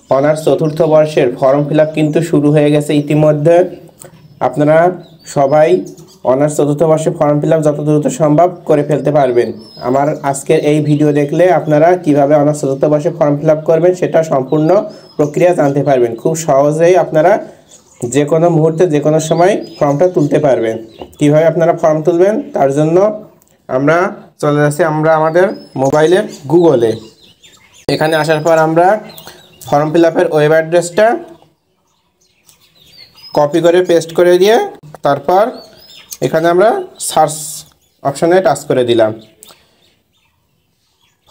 Honours চতুর্থ বর্ষের form fill up কিন্তু শুরু হয়ে গেছে ইতিমধ্যে। আপনারা সবাই অনার্স চতুর্থ বর্ষে ফর্ম ফিল আপ যত দ্রুত সম্ভব করে ফেলতে পারবেন। আমার আজকের এই ভিডিও দেখলে আপনারা কিভাবে অনার্স চতুর্থ বর্ষে ফর্ম ফিল আপ করবেন সেটা সম্পূর্ণ প্রক্রিয়া জানতে পারবেন। খুব সহজেই আপনারা যে কোনো মুহূর্তে যে কোনো সময় ফর্মটা তুলতে পারবেন। কিভাবে আপনারা ফর্ম তুলবেন তার জন্য আমরা চলে যাচ্ছি আমাদের মোবাইলের গুগলে। এখানে আসার পর আমরা ফর্ম ফিল আপের ওয়েব অ্যাড্রেসটা কপি করে পেস্ট করে দিয়ে তারপর এখানে আমরা সার্চ অপশানে টাচ করে দিলাম।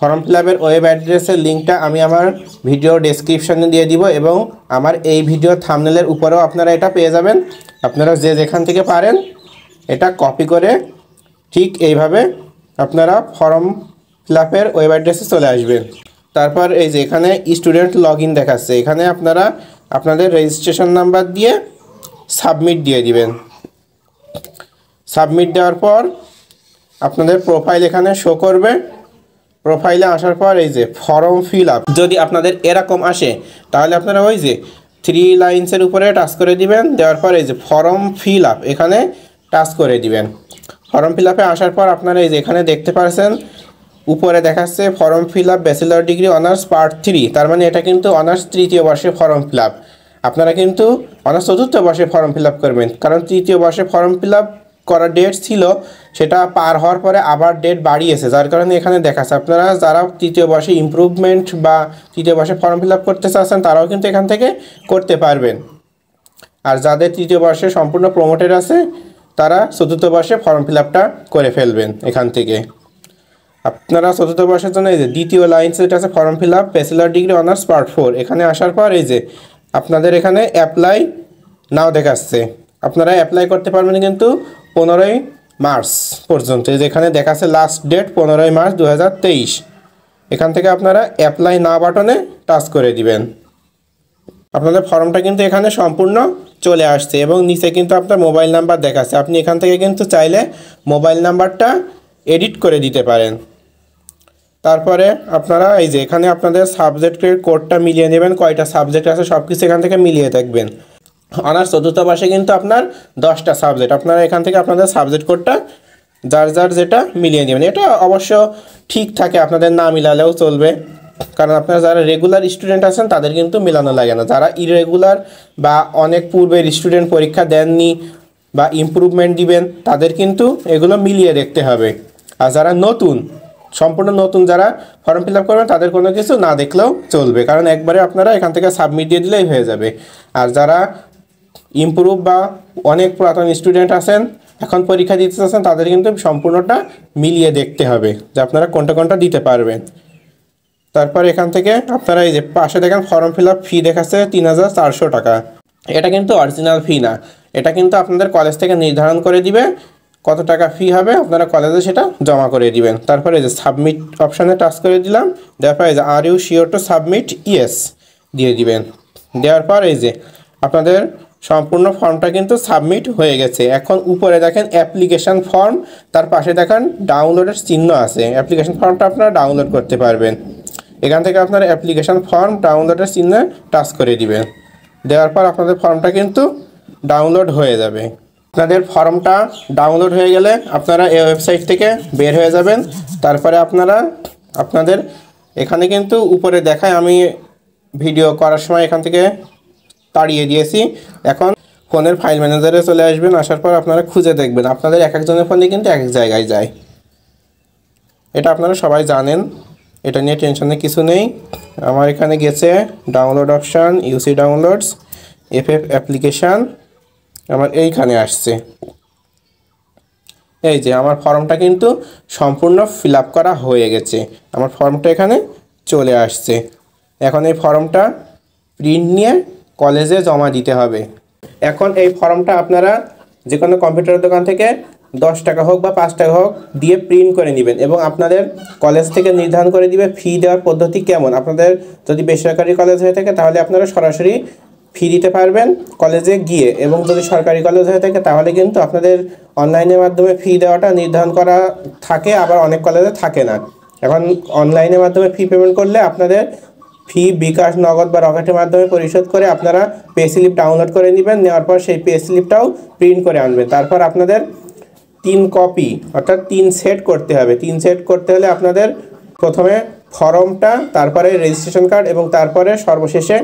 ফর্ম ফিল আপের ওয়েব অ্যাড্রেসের লিঙ্কটা আমি আমার ভিডিও ডেসক্রিপশনে দিয়ে দিব এবং আমার এই ভিডিও থাম্বনেলের উপরেও আপনারা এটা পেয়ে যাবেন। আপনারা যে যেখান থেকে পারেন এটা কপি করে ঠিক এইভাবে আপনারা ফর্ম ফিল আপের ওয়েব অ্যাড্রেসে চলে আসবেন। তারপর এই যে এখানে স্টুডেন্ট লগ ইন দেখাচ্ছে, এখানে আপনারা আপনাদের রেজিস্ট্রেশন নাম্বার দিয়ে সাবমিট দিয়ে দিবেন। সাবমিট দেওয়ার পর আপনাদের প্রোফাইল এখানে শো করবে। প্রোফাইলে আসার পর এই যে ফর্ম ফিল আপ যদি আপনাদের এরকম আসে তাহলে আপনারা ওই যে 3 লাইন্সের উপরে টাচ করে দিবেন। দেওয়ার পর এই যে ফর্ম ফিল আপ এখানে টাচ করে দিবেন। ফর্ম ফিল আপে আসার পর আপনারা এই যে এখানে দেখতে পাচ্ছেন উপরে দেখাচ্ছে form fill up bachelor degree honours part 3, তার মানে এটা কিন্তু অনার্স তৃতীয় বর্ষে ফর্ম ফিল আপ। আপনারা কিন্তু অনার্স চতুর্থ বর্ষে ফর্ম ফিল আপ করবেন, কারণ তৃতীয় বর্ষে ফর্ম ফিল আপ করার ডেট ছিল সেটা পার হওয়ার পরে আবার ডেট বাড়িয়েছে, যার কারণে এখানে দেখাচ্ছে। আপনারা যারা তৃতীয় বর্ষে ইমপ্রুভমেন্ট বা তৃতীয় বর্ষে ফর্ম ফিল আপ করতে চাচ্ছেন তারাও কিন্তু এখান থেকে করতে পারবেন। আর যাদের তৃতীয় বর্ষে সম্পূর্ণ প্রমোটেড আছে তারা চতুর্থ বর্ষে ফর্ম ফিল আপটা করে ফেলবেন এখান থেকে। আপনারা চতুর্থ বর্ষের জন্য এই যে দ্বিতীয় লাইন যেটা আছে form fill up bachelor degree honours part 4, এখানে আসার পর এই যে আপনাদের এখানে অ্যাপ্লাই নাও দেখাচ্ছে। আপনারা অ্যাপ্লাই করতে পারবেন কিন্তু 15ই মার্চ পর্যন্ত। যেখানে দেখাচ্ছে লাস্ট ডেট 15ই মার্চ 2023। এখান থেকে আপনারা অ্যাপ্লাই না বাটনে টাচ করে দিবেন। আপনাদের ফর্মটা কিন্তু এখানে সম্পূর্ণ চলে আসছে এবং নিচে কিন্তু আপনার মোবাইল নাম্বার দেখাচ্ছে। আপনি এখান থেকে কিন্তু চাইলে মোবাইল নাম্বারটা এডিট করে দিতে পারেন। তারপরে আপনারা এই যে এখানে আপনাদের সাবজেক্টের কোডটা মিলিয়ে নেবেন, কয়টা সাবজেক্ট আছে সব কিছু এখান থেকে মিলিয়ে থাকবেন। অনার্স চতুর্থ বর্ষে কিন্তু আপনার 10টা সাবজেক্ট, আপনারা এখান থেকে আপনাদের সাবজেক্ট কোডটা যার যেটা মিলিয়ে নেবেন। এটা অবশ্য ঠিক থাকে, আপনাদের না মিলালেও চলবে, কারণ আপনারা যারা রেগুলার স্টুডেন্ট আছেন তাদের কিন্তু মেলানো লাগে না। যারা ইরেগুলার বা অনেক পূর্বের স্টুডেন্ট পরীক্ষা দেননি বা ইমপ্রুভমেন্ট দিবেন তাদের কিন্তু এগুলো মিলিয়ে দেখতে হবে। আর যারা নতুন সম্পূর্ণ নতুন যারা ফর্ম ফিল আপ করবেন তাদের কোনো কিছু না দেখলেও চলবে, কারণ একবারে আপনারা এখান থেকে সাবমিট দিয়ে দিলেই হয়ে যাবে। আর যারা ইমপ্রুভ বা অনেক পুরাতন স্টুডেন্ট আছেন এখন পরীক্ষা দিতে চাচ্ছেন তাদের কিন্তু সম্পূর্ণটা মিলিয়ে দেখতে হবে যে আপনারা কোনটা দিতে পারবেন। তারপর এখান থেকে আপনারা এই যে পাশে দেখেন ফর্ম ফিল আপ ফি দেখাচ্ছে 3400 টাকা। এটা কিন্তু অরিজিনাল ফি না, এটা কিন্তু আপনাদের কলেজ থেকে নির্ধারণ করে দিবে কত টাকা ফি হবে, আপনারা কলেজে সেটা জমা করে দিবেন। তারপরে এই যে সাবমিট অপশানে টাচ করে দিলাম। দেওয়ার পর এই যে are you sure to submit yes দিয়ে দিবেন। দেওয়ার পর এই যে আপনাদের সম্পূর্ণ ফর্মটা কিন্তু সাবমিট হয়ে গেছে। এখন উপরে দেখেন অ্যাপ্লিকেশান ফর্ম, তার পাশে দেখেন ডাউনলোডের চিহ্ন আছে। অ্যাপ্লিকেশান ফর্মটা আপনারা ডাউনলোড করতে পারবেন। এখান থেকে আপনারা অ্যাপ্লিকেশান ফর্ম ডাউনলোডের চিহ্নে টাচ করে দিবেন। দেওয়ার পর আপনাদের ফর্মটা কিন্তু ডাউনলোড হয়ে যাবে। আপনাদের ফর্মটা ডাউনলোড হয়ে গেলে আপনারা এই ওয়েবসাইট থেকে বের হয়ে যাবেন। তারপরে আপনারা আপনাদের এখানে কিন্তু উপরে দেখায়, আমি ভিডিও করার সময় এখান থেকে তাড়িয়ে দিয়েছি। এখন ফোনের ফাইল ম্যানেজারে চলে আসবেন। আসার পর আপনারা খুঁজে দেখবেন আপনাদের এক একজনের ফোনে কিন্তু এক এক জায়গায় যায়, এটা আপনারা সবাই জানেন, এটা নিয়ে টেনশনের কিছু নেই। আমার এখানে গেছে ডাউনলোড অপশান, ইউসি ডাউনলোডস, এফএফ অ্যাপ্লিকেশান, আমার এইখানে আসছে। এই যে আমার ফর্মটা কিন্তু সম্পূর্ণ ফিল আপ করা হয়ে গেছে, আমার ফর্মটা এখানে চলে আসছে। এখন এই ফর্মটা প্রিন্ট নিয়ে কলেজে জমা দিতে হবে। এখন এই ফর্মটা আপনারা যে কোনো কম্পিউটার দোকান থেকে 10 টাকা হোক বা 5 টাকা হোক দিয়ে প্রিন্ট করে নেবেন এবং আপনাদের কলেজ থেকে নির্ধারণ করে দিবে ফি দেওয়ার পদ্ধতি কেমন। আপনাদের যদি বেসরকারি কলেজ হয়ে থাকে তাহলে আপনারা সরাসরি ফি দিতে পারবেন কলেজে গিয়ে, এবং যদি সরকারি কলেজ হয়ে থাকে তাহলে কিন্তু আপনাদের অনলাইনের মাধ্যমে ফি দেওয়াটা নির্ধারণ করা থাকে, আবার অনেক কলেজে থাকে না। এখন অনলাইনের মাধ্যমে ফি পেমেন্ট করলে আপনাদের ফি বিকাশ, নগদ বা রকেটের মাধ্যমে পরিশোধ করে আপনারা পে স্লিপ ডাউনলোড করে নেবেন। নেওয়ার পর সেই পে স্লিপটাও প্রিন্ট করে আনবেন। তারপর আপনাদের 3 কপি অর্থাৎ 3 সেট করতে হবে। 3 সেট করতে হলে আপনাদের প্রথমে ফর্মটা, তারপরে রেজিস্ট্রেশন কার্ড এবং তারপরে সর্বশেষে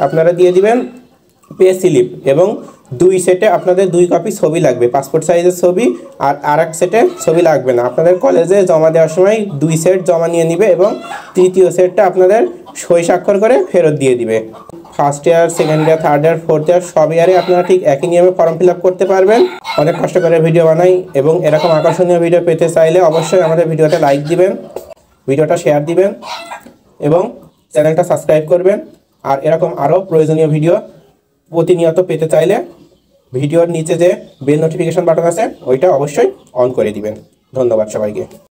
আপনারা দিয়ে দিবেন পে স্লিপ। এবং 2 সেটে আপনাদের 2 কপি ছবি লাগবে, পাসপোর্ট সাইজের ছবি। আর এক সেটে ছবি লাগবে না। আপনাদের কলেজে জমা দেওয়ার সময় 2 সেট জমা নিয়ে নিবে এবং তৃতীয় সেটটা আপনাদের সই স্বাক্ষর করে ফেরত দিয়ে দিবে। First year, second year, third year, fourth year সব ইয়ারে আপনারা ঠিক একই নিয়মে ফর্ম ফিল আপ করতে পারবেন। অনেক কষ্ট করে ভিডিও বানাই এবং এরকম আকর্ষণীয় ভিডিও পেতে চাইলে অবশ্যই আমাদের ভিডিওতে লাইক দিবেন, ভিডিওটা শেয়ার দিবেন এবং চ্যানেলটা সাবস্ক্রাইব করবেন। আর এরকম আরও প্রয়োজনীয় ভিডিও প্রতিনিয়ত পেতে চাইলে ভিডিওর নিচে যে বেল নোটিফিকেশন বাটন আছে ওইটা অবশ্যই অন করে দিবেন। ধন্যবাদ সবাইকে।